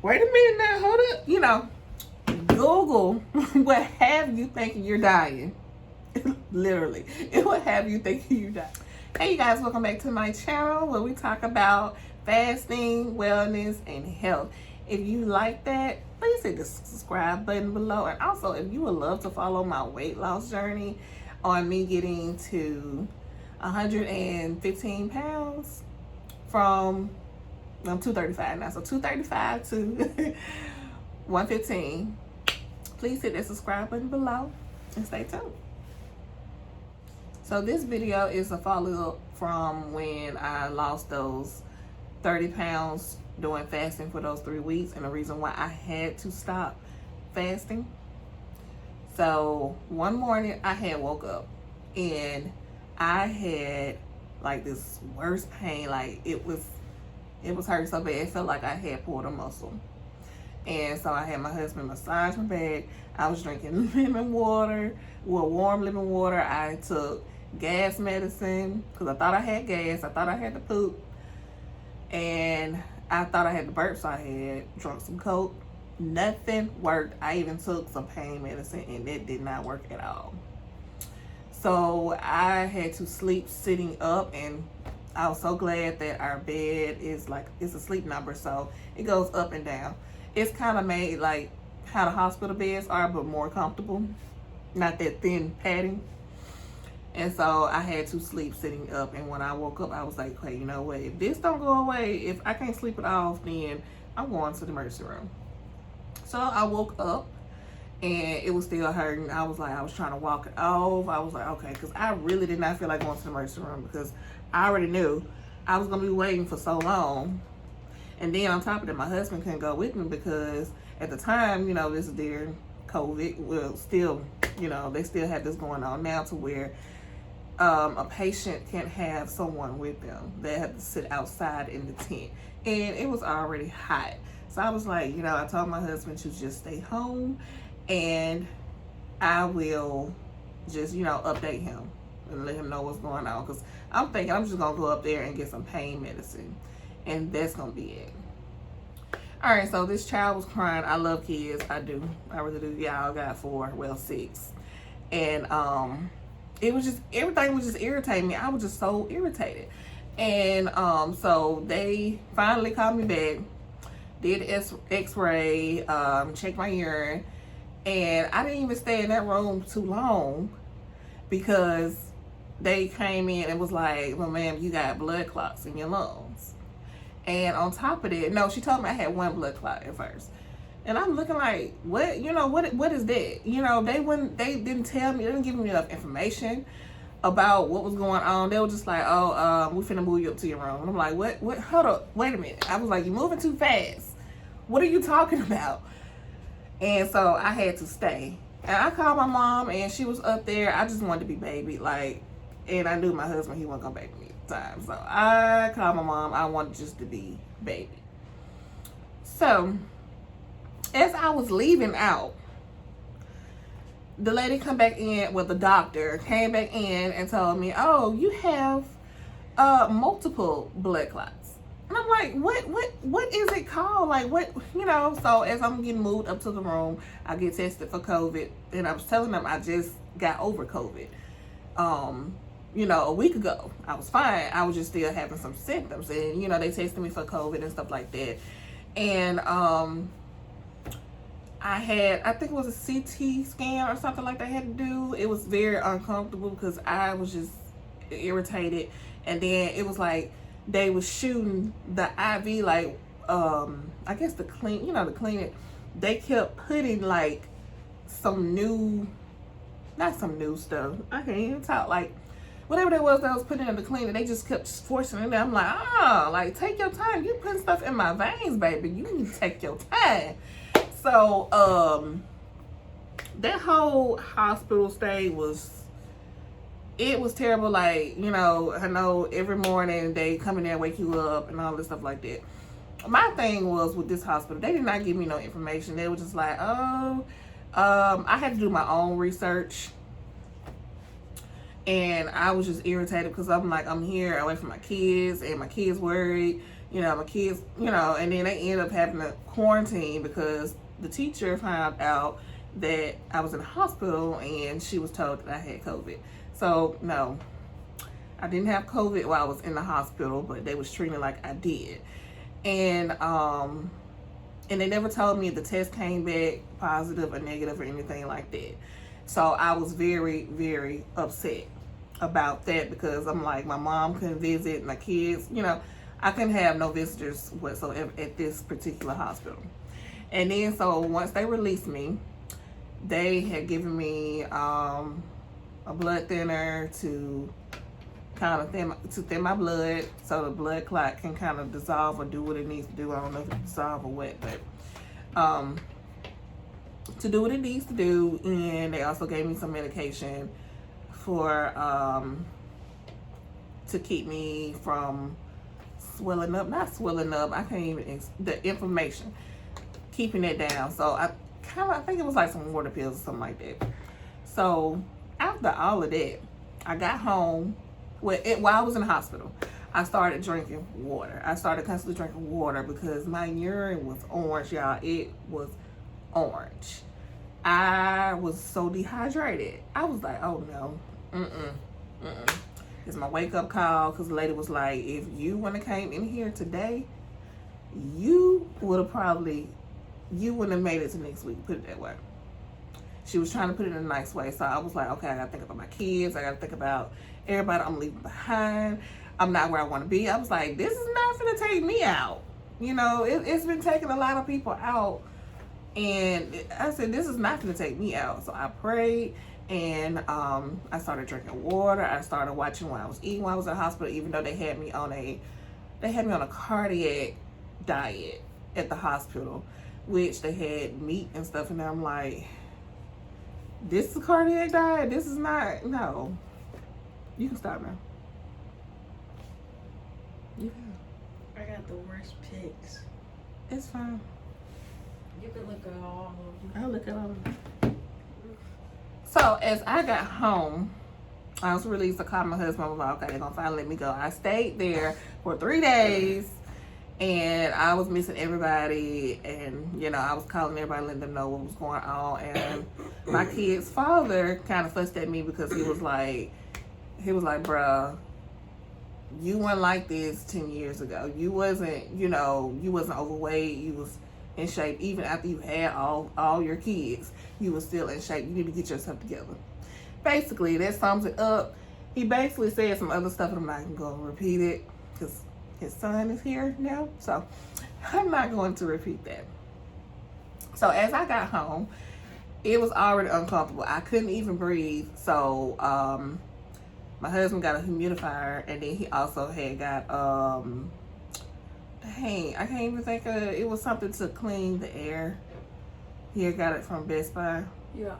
wait a minute now, hold up. You know, Google will have you thinking you're dying. Literally, it will have you thinking you die. Hey you guys, welcome back to my channel where we talk about fasting, wellness, and health. If you like that, please hit the subscribe button below. And also, if you would love to follow my weight loss journey on me getting to 115 pounds from, I'm 235 now, so 235 to 115, please hit that subscribe button below and stay tuned. So this video is a follow-up from when I lost those 30 pounds doing fasting for those 3 weeks, and the reason why I had to stop fasting. So one morning I had woke up and I had like this worst pain, like it was hurting so bad it felt like I had pulled a muscle. And so I had my husband massage my back. I was drinking lemon water, warm lemon water. I took gas medicine because I thought I had gas. I thought I had to poop, and I thought I had the burp, so I had drunk some Coke. Nothing worked. I even took some pain medicine and it did not work at all. So I had to sleep sitting up, and I was so glad that our bed is like, it's a sleep number, so it goes up and down. It's kind of made like how the hospital beds are, but more comfortable, not that thin padding. And so I had to sleep sitting up, and when I woke up I was like, hey, you know what, if this don't go away, if I can't sleep it off, then I'm going to the emergency room. So I woke up and it was still hurting. I was trying to walk it off. I was like, okay, because I really did not feel like going to the emergency room because I already knew I was going to be waiting for so long. And then on top of that, my husband couldn't go with me because at the time, you know, this is during COVID. Well, still, you know, they still had this going on now to where a patient can't have someone with them. They have to sit outside in the tent. And it was already hot. So I was like, you know, I told my husband to just stay home and I will just, you know, update him and let him know what's going on. Because I'm thinking I'm just going to go up there and get some pain medicine. And that's going to be it. All right, so this child was crying. I love kids. I do. I really do. Y'all got 4, well 6. And it was just, everything was just irritating me. I was just so irritated. And so they finally called me back, did x-ray, checked my urine. And I didn't even stay in that room too long because they came in and was like, well, ma'am, you got blood clots in your lungs. And on top of that, no, she told me I had 1 blood clot at first. And I'm looking like, what, you know, what is that? You know, they didn't tell me, they didn't give me enough information about what was going on. They were just like, oh, we finna move you up to your room. And I'm like, what, hold up, wait a minute. I was like, you're moving too fast. What are you talking about? And so I had to stay. And I called my mom and she was up there. I just wanted to be baby, like, and I knew my husband, he wasn't gonna baby me at the time. So I called my mom. I wanted just to be baby. So as I was leaving out, the lady come back in, well, the doctor came back in and told me, oh, you have multiple blood clots. And I'm like, what is it called? Like, what, you know? So as I'm getting moved up to the room, I get tested for COVID, and I was telling them I just got over COVID. You know, a week ago. I was fine. I was just still having some symptoms, and you know, they tested me for COVID and stuff like that. And I had, I think it was a CT scan or something like that I had to do. It was very uncomfortable because I was just irritated. And then it was like they was shooting the IV, like, I guess the clean, you know, the clinic, they kept putting like some new, not some new stuff, I can't even talk, like whatever it was that was putting in the clinic, they just kept forcing it in there. I'm like, like, take your time. You putting stuff in my veins, baby. You need to take your time. So, that whole hospital stay was, it was terrible. Like, you know, I know every morning they come in there, wake you up and all this stuff like that. My thing was with this hospital, they did not give me no information. They were just like, oh, I had to do my own research. And I was just irritated because I'm like, I'm here away from my kids, and my kids worried, my kids, and then they end up having to quarantine because the teacher found out that I was in the hospital and she was told that I had COVID. So no, I didn't have COVID while I was in the hospital, but they was treating me like I did. And they never told me if the test came back positive or negative or anything like that. So I was very, very upset about that because I'm like, my mom couldn't visit, my kids, I couldn't have no visitors whatsoever at this particular hospital. And then so once they released me, they had given me a blood thinner to kind of thin my blood so the blood clot can kind of dissolve or do what it needs to do. I don't know if it's dissolve or what, but to do what it needs to do. And they also gave me some medication for to keep me from swelling up, not swelling up, I can't even, the inflammation, keeping it down. So I think it was like some water pills or something like that. So after all of that, I got home. While I was in the hospital, I started drinking water. I started constantly drinking water because my urine was orange, y'all. It was orange. I was so dehydrated. I was like, oh no, It's my wake up call because the lady was like, if you wouldn't have came in here today, you wouldn't have made it to next week, put it that way. She was trying to put it in a nice way. So I was like, okay, I gotta think about my kids. I gotta think about everybody I'm leaving behind. I'm not where I want to be. I was like, this is not gonna take me out. It's been taking a lot of people out. And I said, this is not gonna take me out. So I prayed and I started drinking water. I started watching what I was eating while I was in the hospital, even though they had me on a cardiac diet at the hospital, which they had meat and stuff. And I'm like, this is a cardiac diet? This is not, no. You can stop now. You can. I got the worst pics. It's fine. You can look at all of them. I'll look at all of them. So as I got home, I was released. I called my husband. I was like, okay, they're gonna finally let me go. I stayed there for 3 days and I was missing everybody, and I was calling everybody, letting them know what was going on. And my kid's father kind of fussed at me because he was like, bruh, you weren't like this 10 years ago. You wasn't overweight. You was in shape. Even after you had all your kids, you was still in shape. You need to get yourself together. Basically, that sums it up. He basically said some other stuff, and I'm not going to repeat it because his son is here now. So I'm not going to repeat that. So as I got home, it was already uncomfortable. I couldn't even breathe. So my husband got a humidifier, and then he also had got I can't even think of it. It was something to clean the air. He had got it from Best Buy. Yeah,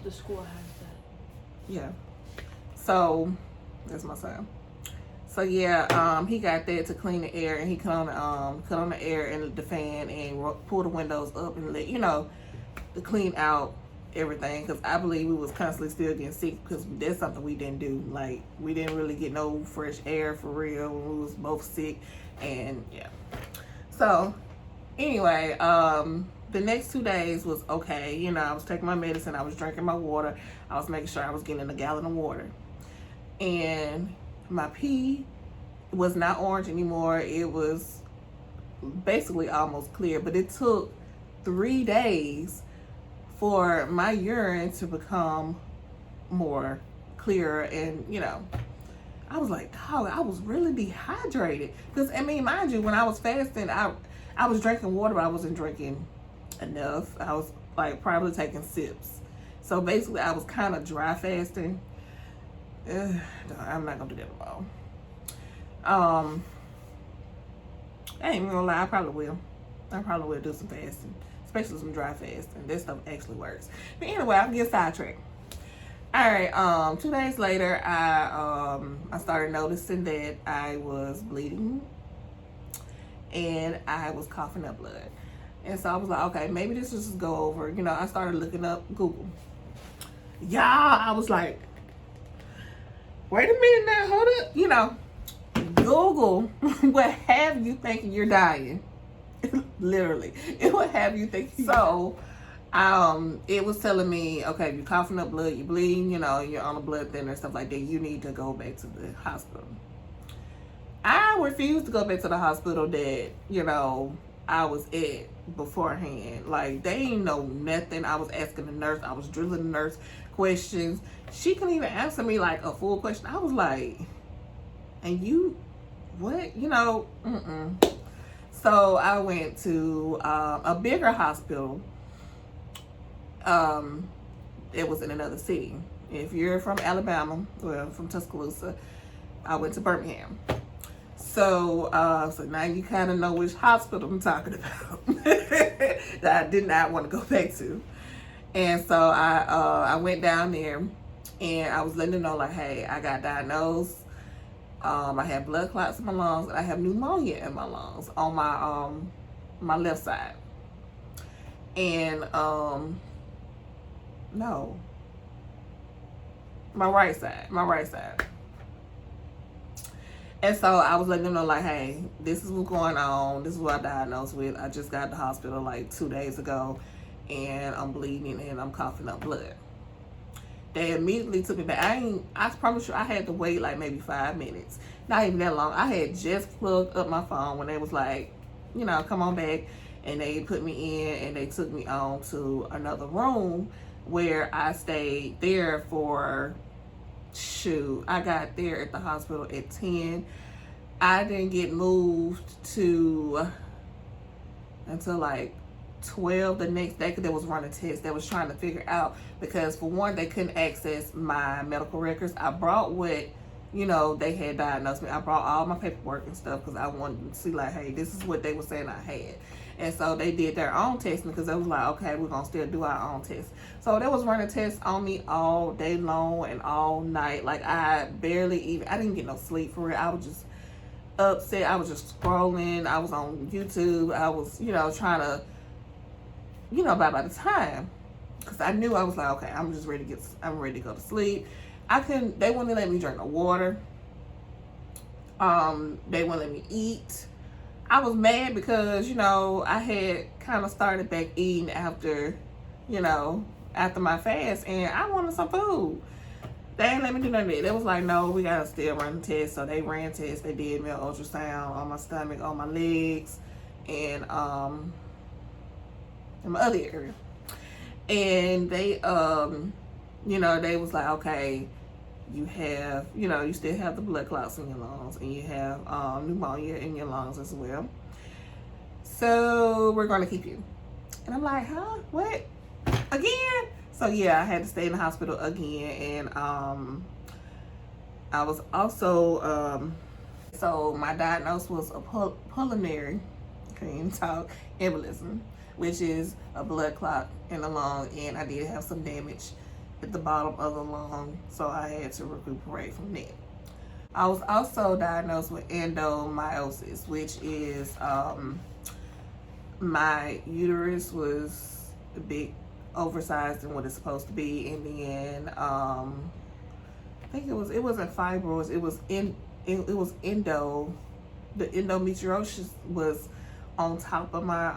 the school has that. Yeah. So that's my son. So yeah, he got that to clean the air, and he cut on the air and the fan and pull the windows up and let to clean out everything, because I believe we was constantly still getting sick because that's something we didn't do. Like, we didn't really get no fresh air for real when we was both sick. And yeah, so anyway, the next 2 days was okay. I was taking my medicine, I was drinking my water, I was making sure I was getting a gallon of water, and my pee was not orange anymore. It was basically almost clear, but it took 3 days for my urine to become more clearer. And I was like, dog, I was really dehydrated. Because mind you, when I was fasting, I was drinking water, but I wasn't drinking enough. I was like probably taking sips. So basically I was kind of dry fasting. I'm not gonna do that alone. I ain't even gonna lie, I probably will do some fasting, especially some dry fasting. That stuff actually works. But anyway, I'll get sidetracked. All right, 2 days later, I started noticing that I was bleeding and I was coughing up blood. And so I was like, okay, maybe this will just go over. I started looking up Google. Yeah, I was like, wait a minute now, hold up. You know, Google will have you thinking you're dying. Literally, it will have you think. So, it was telling me, okay, you're coughing up blood, you're bleeding, you know, you're on a blood thinner, stuff like that. You need to go back to the hospital. I refused to go back to the hospital that, you know, I was at beforehand. Like, they ain't know nothing. I was asking the nurse, I was drilling the nurse questions. She couldn't even answer me like a full question. I was like, and you, what? You know, So I went to a bigger hospital. It was in another city. If you're from Alabama, well, from Tuscaloosa, I went to Birmingham. So, so now you kind of know which hospital I'm talking about that I did not want to go back to. And so I went down there and I was letting them know, like, hey, I got diagnosed. I have blood clots in my lungs and I have pneumonia in my lungs on my left side. And no, my right side. And so I was letting them know, like, hey, this is what's going on. This is what I diagnosed with. I just got to the hospital like 2 days ago, and I'm bleeding and I'm coughing up blood. They immediately took me back. I promise you, I had to wait like maybe 5 minutes. Not even that long. I had just plugged up my phone when they was like, you know, come on back. And they put me in and they took me on to another room where I stayed there for, shoot, I got there at the hospital at 10. I didn't get moved until like 12 the next day because they was running tests. They was trying to figure out, because for one, they couldn't access my medical records. I brought what, you know, they had diagnosed me. I brought all my paperwork and stuff because I wanted to see, like, hey, this is what they were saying I had. And so they did their own testing because they was like, okay, we're going to still do our own tests. So they was running tests on me all day long and all night. Like, I didn't get no sleep for it. I was just upset. I was just scrolling. I was on YouTube. I was, you know, trying to, you know, by the time, because I knew, I was like, okay, I'm ready to go to sleep. They wouldn't let me drink no water. They wouldn't let me eat. I was mad because, you know, I had kind of started back eating after my fast, and I wanted some food. They didn't let me do none of that. They was like, no, we gotta still run the test. So they ran tests. They did me an ultrasound on my stomach, on my legs, and in my other area. And they, they was like, okay, you have, you still have the blood clots in your lungs, and you have pneumonia in your lungs as well. So we're going to keep you. And I'm like, huh? What? Again? So yeah, I had to stay in the hospital again. And I was also, so my diagnosis was a pulmonary embolism, which is a blood clot in the lung, and I did have some damage at the bottom of the lung, so I had to recuperate from that. I was also diagnosed with endomyosis, which is my uterus was a bit oversized than what it's supposed to be, and then I think it wasn't fibroids, it was endo. The endometriosis was on top of my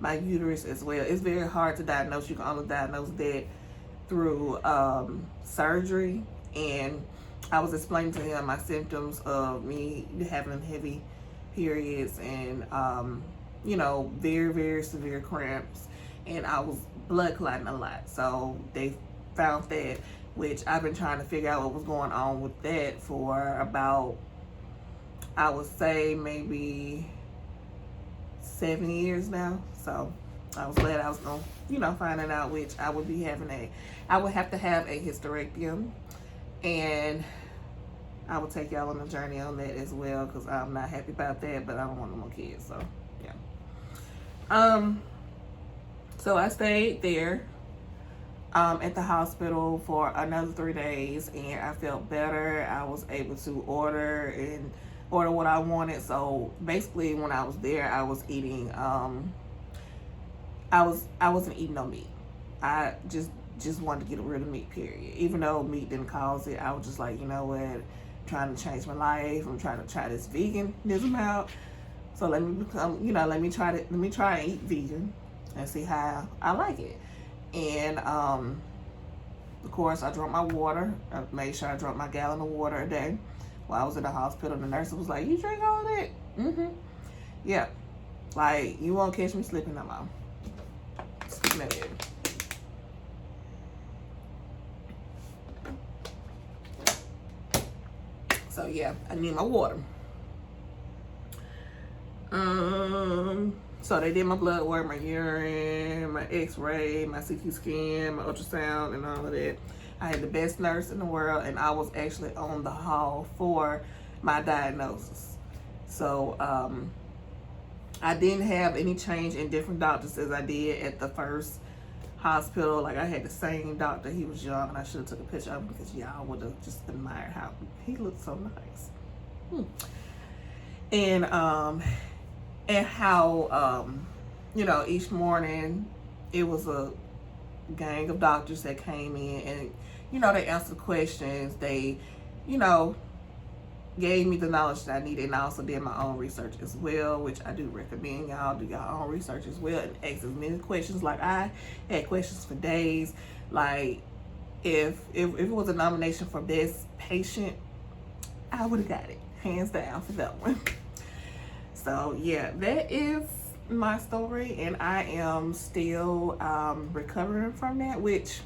my uterus as well. It's very hard to diagnose. You can only diagnose that through surgery. And I was explaining to him my symptoms of me having heavy periods and very, very severe cramps, and I was blood clotting a lot. So they found that, which I've been trying to figure out what was going on with that for about, I would say, maybe 7 years now. So I was glad I was gonna, finding out, which I would be having I would have to have a hysterectomy, and I will take y'all on a journey on that as well, because I'm not happy about that, but I don't want no more kids. So yeah. So I stayed there at the hospital for another 3 days, and I felt better. I was able to order what I wanted. So basically, when I was there, I was eating I wasn't eating no meat. I just just wanted to get rid of meat, period. Even though meat didn't cause it, I was just like, you know what, I'm trying to change my life. I'm trying to try this veganism out. So let me become, let me try and eat vegan and see how I like it. And of course, I drank my water. I made sure I drank my gallon of water a day. While I was in the hospital, the nurse was like, "You drink all that?" Yeah. Like, you won't catch me slipping no more. Speaking of it. So yeah, I need my water. So they did my blood work, my urine, my x-ray, my CT scan, my ultrasound, and all of that. I had the best nurse in the world, and I was actually on the hall for my diagnosis. So I didn't have any change in different doctors as I did at the first hospital. Like, I had the same doctor. He was young, and I should have took a picture of him because y'all would have just admired how he looked so nice. And how each morning it was a gang of doctors that came in, and they answered questions. They gave me the knowledge that I needed, and I also did my own research as well, which I do recommend y'all do your own research as well and ask as many questions. Like, I had questions for days. Like, if it was a nomination for best patient, I would have got it hands down for that one. So yeah, that is my story, and I am still recovering from that, which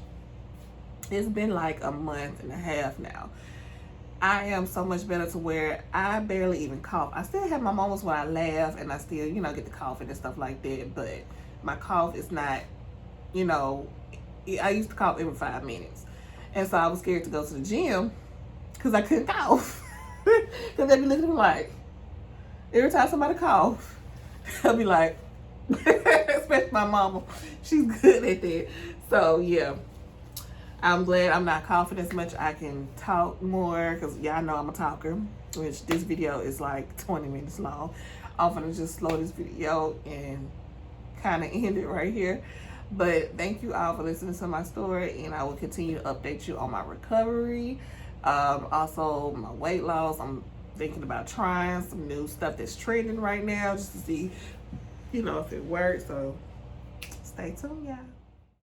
it's been like a month and a half now. I am so much better to where I barely even cough. I still have my moments where I laugh and I still, get the coughing and stuff like that, but my cough is not, I used to cough every 5 minutes. And so I was scared to go to the gym because I couldn't cough. Because they'd be looking at me like, every time somebody cough, I'll be like, especially my mama, she's good at that. So yeah, I'm glad I'm not coughing as much. I can talk more because y'all know I'm a talker, which this video is like 20 minutes long. I'm gonna just slow this video and kind of end it right here. But thank you all for listening to my story, and I will continue to update you on my recovery. Also my weight loss. I'm thinking about trying some new stuff that's trending right now just to see, if it works. So stay tuned, y'all.